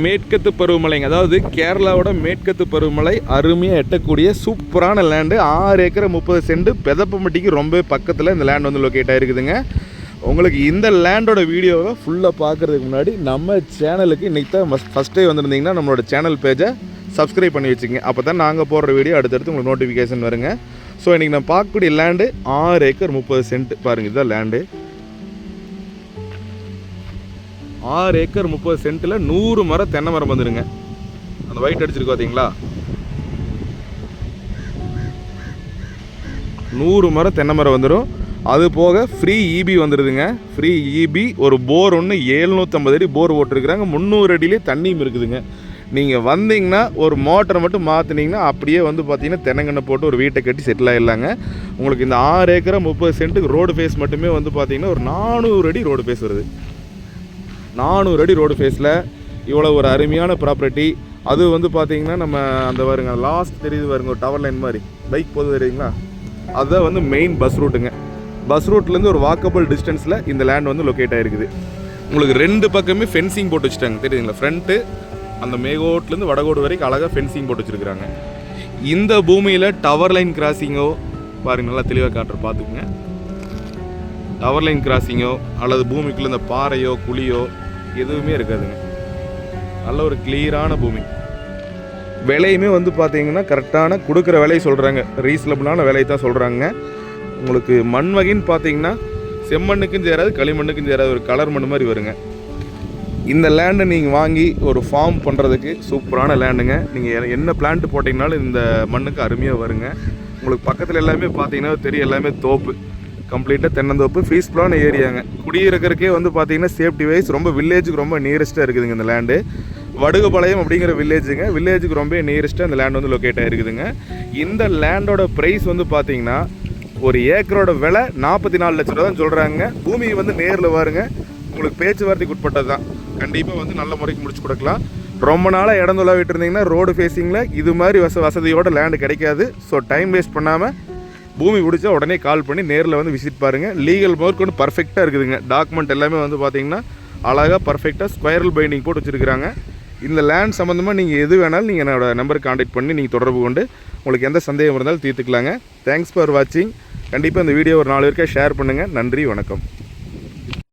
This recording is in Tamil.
மேற்கத்து பருவமலைங்க, அதாவது கேரளாவோட மேற்கத்து பருவமலை அருமையாக எட்டக்கூடிய சூப்பரான லேண்டு. 6 ஏக்கர் 30 சென்ட் பெதப்பம்பட்டிக்கு ரொம்ப பக்கத்தில் இந்த லேண்ட் வந்து லொக்கேட் ஆகிருக்குதுங்க. உங்களுக்கு இந்த லேண்டோட வீடியோவை ஃபுல்லாக பார்க்குறதுக்கு முன்னாடி நம்ம சேனலுக்கு இன்றைக்கி தான் ஃபஸ்ட் டே வந்திருந்தீங்கன்னா நம்மளோட சேனல் பேஜை சப்ஸ்கிரைப் பண்ணி வச்சுங்க. அப்போ தான் நாங்கள் போடுற வீடியோ அடுத்தடுத்து உங்களுக்கு நோட்டிஃபிகேஷன் வருங்க. ஸோ இன்றைக்கி நான் பார்க்கக்கூடிய லேண்டு 6 ஏக்கர் 30 சென்ட். பாருங்கள், இதுதான் லேண்டு. 6 ஏக்கர் 30 சென்ட்டில் 100 மரம் தென்னை மரம் வந்துடுங்க. அந்த ஒயிட் அடிச்சிருக்கு பார்த்தீங்களா, 100 மரம் தென்னை மரம் வந்துடும். அது போக ஃப்ரீ இபி வந்துடுதுங்க. ஃப்ரீ இபி ஒரு போர் ஒன்று 750 அடி போர் ஓட்டிருக்கிறாங்க. 300 அடியிலே தண்ணியும் இருக்குதுங்க. நீங்கள் வந்தீங்கன்னா ஒரு மோட்டரை மட்டும் மாற்றினீங்கன்னா அப்படியே வந்து பார்த்தீங்கன்னா தென்னங்கண்ணை போட்டு ஒரு வீட்டை கட்டி செட்டில் ஆகிடலாங்க. உங்களுக்கு இந்த 6 ஏக்கரை 30 சென்ட்டுக்கு ரோடு ஃபேஸ் மட்டுமே வந்து பார்த்தீங்கன்னா ஒரு 400 அடி ரோடு ஃபேஸ் வருது. 400 அடி ரோடு ஃபேஸில் இவ்வளோ ஒரு அருமையான ப்ராப்பர்ட்டி. அது வந்து பார்த்தீங்கன்னா நம்ம அந்த வருங்க லாஸ்ட் தெரியுது வருங்க, ஒரு டவர் லைன் மாதிரி பைக் போது தெரியுங்களா, அதுதான் வந்து மெயின் பஸ் ரூட்டுங்க. பஸ் ரூட்லேருந்து ஒரு வாக்கபிள் டிஸ்டன்ஸில் இந்த லேண்ட் வந்து லொக்கேட் ஆகிருக்குது. உங்களுக்கு 2 பக்கமே ஃபென்சிங் போட்டு வச்சுட்டாங்க தெரியுதுங்களா. ஃப்ரண்ட்டு அந்த மேகோட்லேருந்து வடகோடு வரைக்கும் அழகாக ஃபென்சிங் போட்டு வச்சுருக்குறாங்க. இந்த பூமியில் டவர் லைன் கிராசிங்கோ பாருங்க, நல்லா தெளிவாக காட்டுற பார்த்துக்குங்க. டவர் லைன் கிராசிங்கோ அல்லது பூமிக்குள்ளே இந்த பாறையோ குழியோ எதுவுமே இருக்காதுங்க. நல்ல ஒரு கிளியரான பூமி. விலையுமே வந்து பார்த்தீங்கன்னா கரெக்டான கொடுக்குற விலையை சொல்கிறாங்க, ரீசனபிளான விலையை தான் சொல்கிறாங்க. உங்களுக்கு மண் வகைன்னு பார்த்தீங்கன்னா செம்மண்ணுக்கும் சேராது களிமண்ணுக்கும் சேராது, ஒரு கலர் மண் மாதிரி வருங்க. இந்த லேண்டை நீங்கள் வாங்கி ஒரு ஃபார்ம் பண்ணுறதுக்கு சூப்பரான லேண்டுங்க. நீங்கள் என்ன பிளான்ட் போட்டிங்கனாலும் இந்த மண்ணுக்கு அருமையாக வருங்க. உங்களுக்கு பக்கத்தில் எல்லாமே பார்த்தீங்கன்னா தெரியும், எல்லாமே தோப்பு, கம்ப்ளீட்டாக தென்னந்தோப்பு, பீஸ்ஃபுல்லான ஏரியாங்க. குடியிருக்கிறதுக்கே வந்து பார்த்தீங்கன்னா சேஃப்டி வைஸ் ரொம்ப வில்லேஜுக்கு ரொம்ப நியரஸ்ட்டாக இருக்குதுங்க இந்த லேண்டு. வடுகுபாளையம் அப்படிங்கிற வில்லேஜுங்க, வில்லேஜுக்கு ரொம்ப நியரஸ்ட்டாக இந்த லேண்ட் வந்து லொக்கேட் ஆகிருக்குதுங்க. இந்த லேண்டோட ப்ரைஸ் வந்து பார்த்தீங்கன்னா ஒரு ஏக்கரோட விலை 44 லட்ச ரூபா தான் சொல்கிறாங்க. பூமி வந்து நேரில் வாருங்க, உங்களுக்கு பேச்சுவார்த்தைக்கு உட்பட்டது தான். கண்டிப்பாக வந்து நல்ல முறைக்கு முடிச்சு கொடுக்கலாம். ரொம்ப நாளாக இடம் தொலைவிட்டு இருந்தீங்கன்னா ரோடு ஃபேஸிங்கில் இது மாதிரி வசதியோட லேண்டு கிடைக்காது. ஸோ டைம் வேஸ்ட் பண்ணாமல் பூமி பிடிச்சா உடனே கால் பண்ணி நேரில் வந்து விசிட் பாருங்கள். லீகல் ஒர்க் ஒன்று பர்ஃபெக்டாக இருக்குதுங்க. டாக்குமெண்ட் எல்லாமே வந்து பார்த்தீங்கன்னா அழகாக பர்ஃபெக்டாக ஸ்கொயரல் பைண்டிங் போட்டு வச்சுருக்கிறாங்க. இந்த லேண்ட் சம்மந்தமாக நீங்கள் எது வேணாலும் நீங்கள் என்னோட நம்பருக்கு கான்டாக்ட் பண்ணி நீங்கள் தொடர்பு கொண்டு உங்களுக்கு எந்த சந்தேகம் இருந்தாலும் தீர்த்துக்கலாங்க. தேங்க்ஸ் ஃபார் வாட்சிங். கண்டிப்பாக இந்த வீடியோ ஒரு 4 பேருக்கு ஷேர் பண்ணுங்கள். நன்றி, வணக்கம்.